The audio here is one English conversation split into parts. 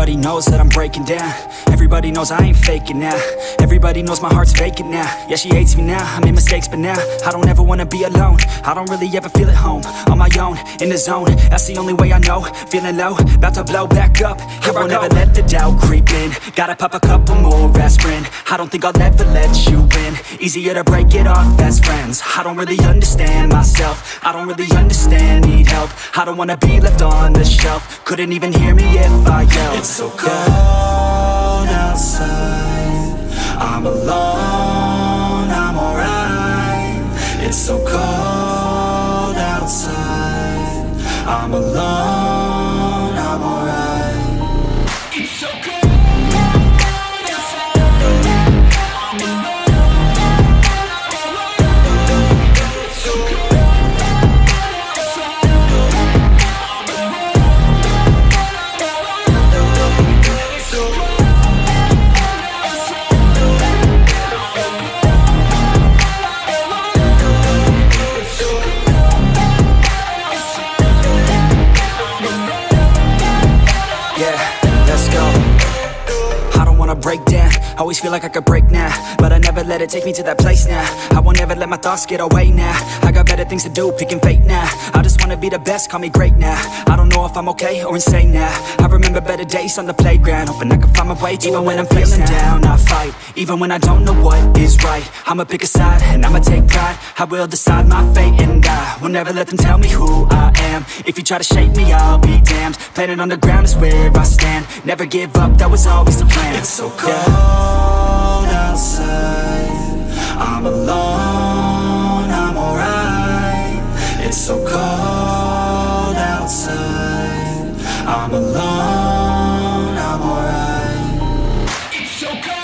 Everybody knows that I'm breaking down. Everybody knows I ain't faking now. Everybody knows my heart's vacant now. Yeah, she hates me now, I made mistakes but now I don't ever wanna be alone. I don't really ever feel at home. On my own, in the zone, that's the only way I know. Feeling low, about to blow back up. Here I won't ever let the doubt creep in. Gotta pop a couple more aspirin. I don't think I'll ever let you in. Easier to break it off as friends. I don't really understand myself. I don't really understand, need help. I don't wanna be left on the shelf. Couldn't even hear me if I yelled. It's so cold outside. I'm alone, I'm alright. It's so cold outside. I'm alone, I'm alright. It's so cold. Break down, always feel like I could break now, but I never let it take me to that place now. I won't ever let my thoughts get away now. I got better things to do, picking fate now. I just wanna be the best, call me great now. I don't know if I'm okay or insane now. I remember better days on the playground, hoping I can find my way to even when I'm feeling down, I fight. Even when I don't know what is right, I'ma pick a side and I'ma take pride. I will decide my fate and I will never let them tell me who I am. If you try to shake me, I'll be damned. Planet on the ground is where I stand. Never give up, that was always the plan. It's so cold outside. I'm alone, I'm alright. It's so cold outside. I'm alone, I'm alright. It's so cold.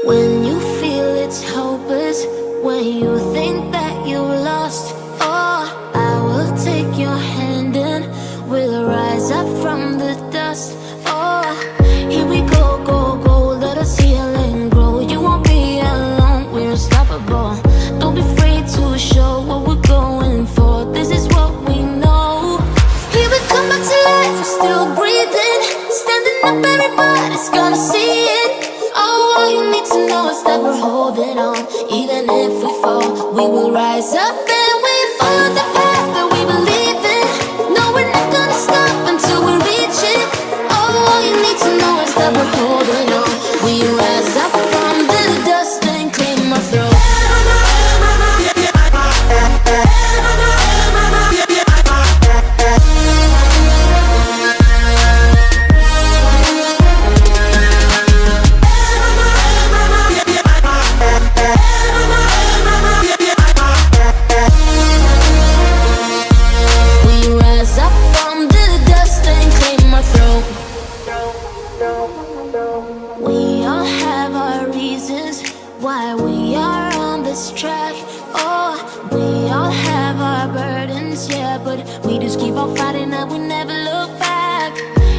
When you feel it's hopeless, when you think that you lost, oh, I will take your hand and we'll rise up from the dust. Oh, here we go, go, go, let us heal and grow. You won't be alone, we're unstoppable. Don't be afraid to show what we're going for. This is what we know. Here we come back to life, we're still breathing. Standing up, everybody's gonna see it. Oh, all you need to know is that we're holding on. Even if we fall, we will rise up and we follow the path that we believe in. No, we're not gonna stop until we reach it. Oh, all you need to know is that we're holding on. We rise up from the dust and claim our throne. We all have our reasons why we are on this track. Oh, we all have our burdens, yeah, but we just keep on fighting and we never look back.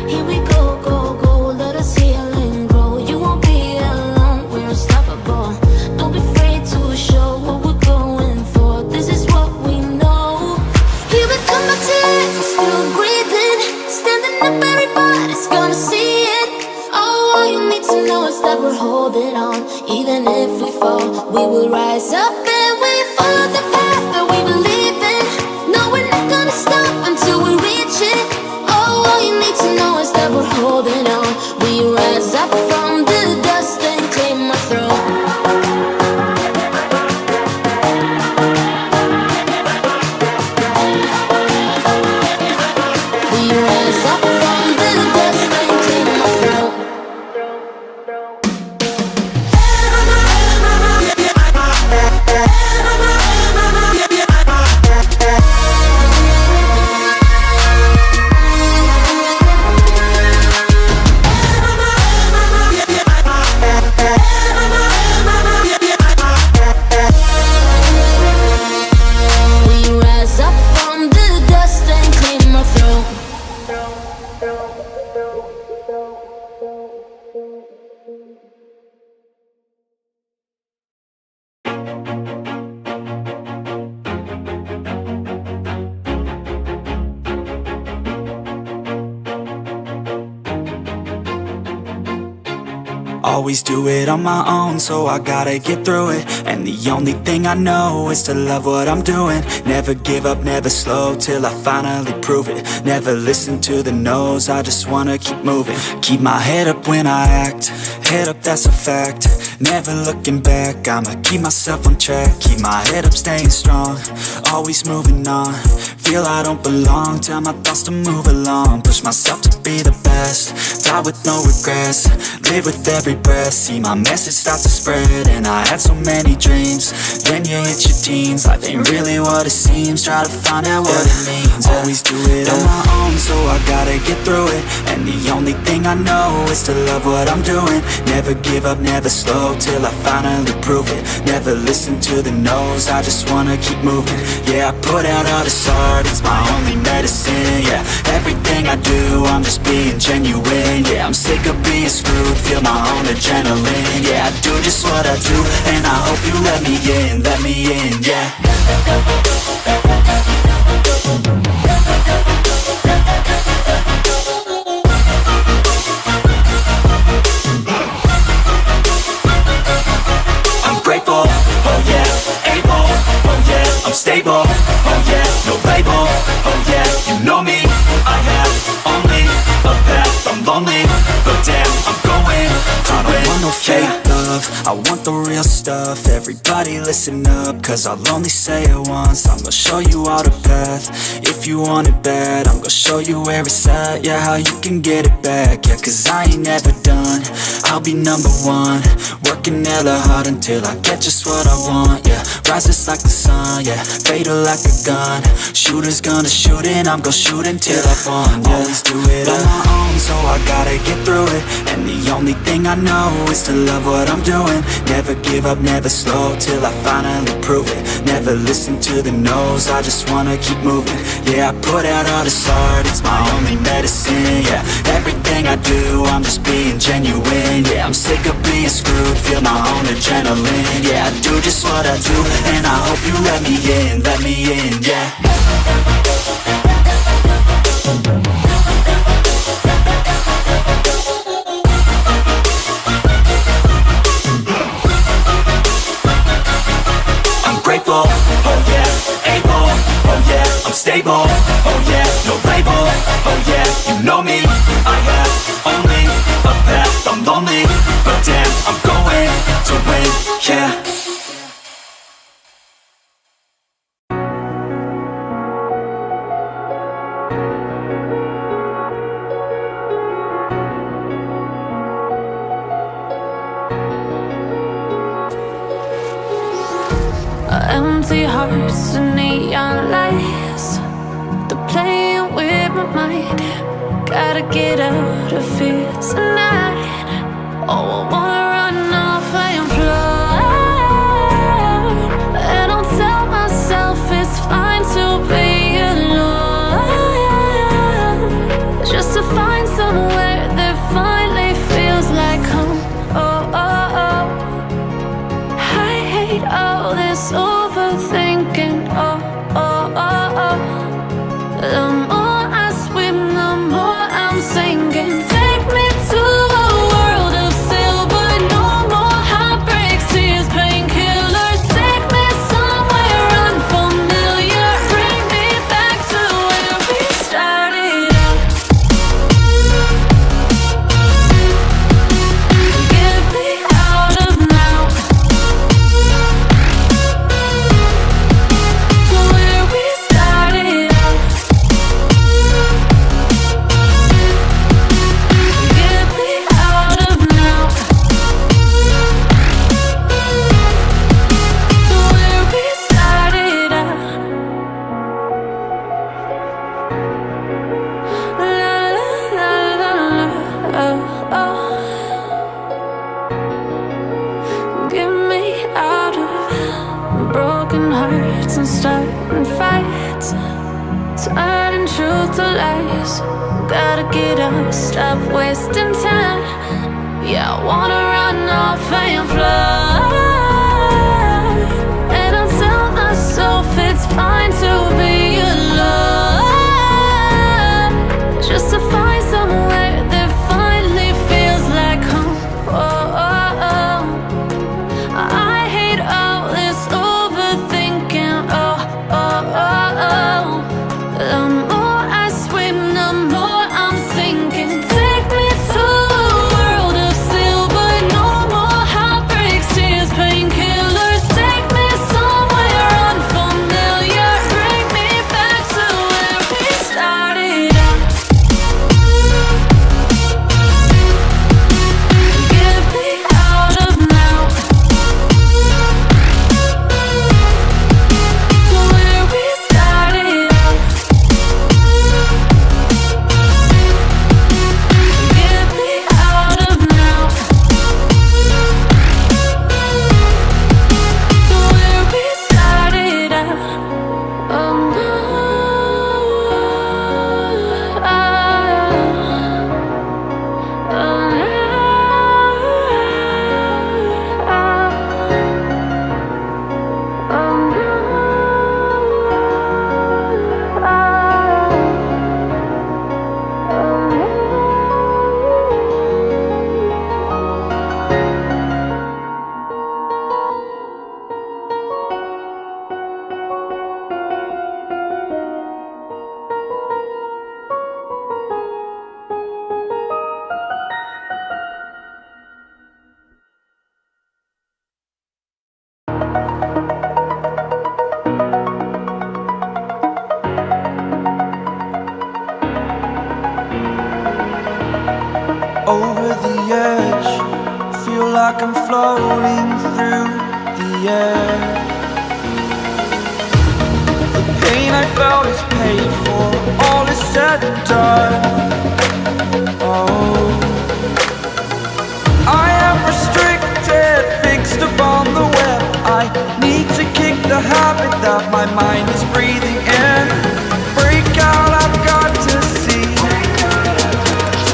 Here we go, go, go, let us heal and grow. You won't be alone, we're unstoppable. Don't be afraid to show what we're going for. This is what we know. Here we come back to life, we're still breathing. Standing up, everybody's gonna see it. Oh, all you need to know is that we're holding on. Even if we fall, we will rise up and we follow the path that we believe in. No, we're not gonna stop until we reach it. Oh, all you need to know is that we're holding on. We rise up from the dust and claim our throne. Always do it on my own, so I gotta get through it. And the only thing I know is to love what I'm doing. Never give up, never slow, till I finally prove it. Never listen to the no's, I just wanna keep moving. Keep my head up when I act, head up, that's a fact. Never looking back, I'ma keep myself on track. Keep my head up, staying strong, always moving on. Feel I don't belong, tell my thoughts to move along. Push myself to be the best, die with no regrets. Live with every breath, see my message start to spread. And I had so many dreams, then you hit your teens. Life ain't really what it seems, try to find out what it means. Always do it on my own, so I gotta get through it. And the only thing I know is to love what I'm doing. Never give up, never slow, till I finally prove it. Never listen to the no's, I just wanna keep moving. Yeah, I put out all this art, it's my only medicine. Yeah, everything I do, I'm just being genuine. Yeah, I'm sick of being screwed, feel my own adrenaline. Yeah, I do just what I do, and I hope you let me in, yeah. I'm grateful, oh yeah, able, oh yeah, I'm stable, oh yeah, no label, oh yeah, you know me, I have only a path, I'm lonely, but damn, I'm going to win. I don't want no fake love, I want the real stuff. Everybody listen up, cause I'll only say it once. I'm gonna show you all the path, if you want it bad. I'm gonna show you where it's at, yeah, how you can get it back. Yeah, cause I ain't never done, I'll be number one. Working hella hard until I get just what I want, yeah. Rises like the sun, yeah, fatal like a gun. Shooter's gonna shoot and I'm gonna shoot until I've won, yeah. Always do it on my own, so I gotta get through it. And the only thing I know is to love what I'm doing. Never give up, never slow, till I finally prove it. Never listen to the no's, I just wanna keep moving. Yeah, I put out all this art, it's my only medicine. Yeah, everything I do, I'm just being genuine. Yeah, I'm sick of being screwed, feel my own adrenaline. Yeah, I do just what I do, and I hope you let me in, yeah. Grateful, oh yeah, able, oh yeah, I'm stable, oh yeah, no label, oh yeah, you know me, I have only a path, I'm lonely, but damn, I'm going to win, yeah. Empty hearts and neon lights, they're playing with my mind. Gotta get out of here tonight. Oh, I wanna run off and fly. And I'll tell myself it's fine to be alone, just to find somewhere that finally feels like home. Oh, oh, oh. I hate all this overthinking, oh, oh, oh, oh. The more I swim, the more I'm sinking. Take me to a world of silver, no more heartbreaks, tears, painkillers. Take me somewhere unfamiliar, bring me back to where we started out. Get me out of now, to where we started out. Get me out of now, to where we started out. La la la la la, oh, oh. Get me out of broken hearts and starting fights, turning truth to lies. Gotta get up, stop wasting time. Yeah, I wanna run off and fly. And I'll tell myself it's fine to be alone, just to find somewhere that finally feels like home. Oh, edge, feel like I'm floating through the air. The pain I felt is paid for, all is said and done. Oh, I am restricted, fixed upon the web. I need to kick the habit that my mind is breathing in. Break out, I've got to see.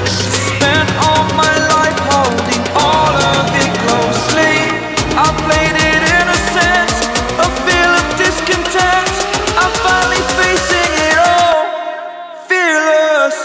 Spent all my life holding all of it closely. I played it innocent, a feel of discontent. I'm finally facing it all, fearless.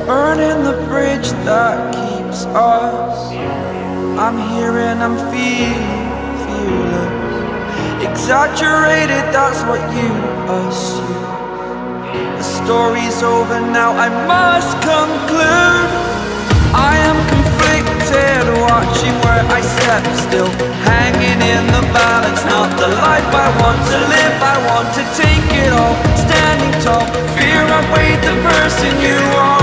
Burning the bridge that keeps us. I'm here and I'm feeling fearless. Exaggerated, that's what you assume. The story's over now, I must conclude. I am conflicted, watching where I step still, hanging in the balance. Not the life I want to live, I want to take it all. Standing tall, fear I've weighed the person you are.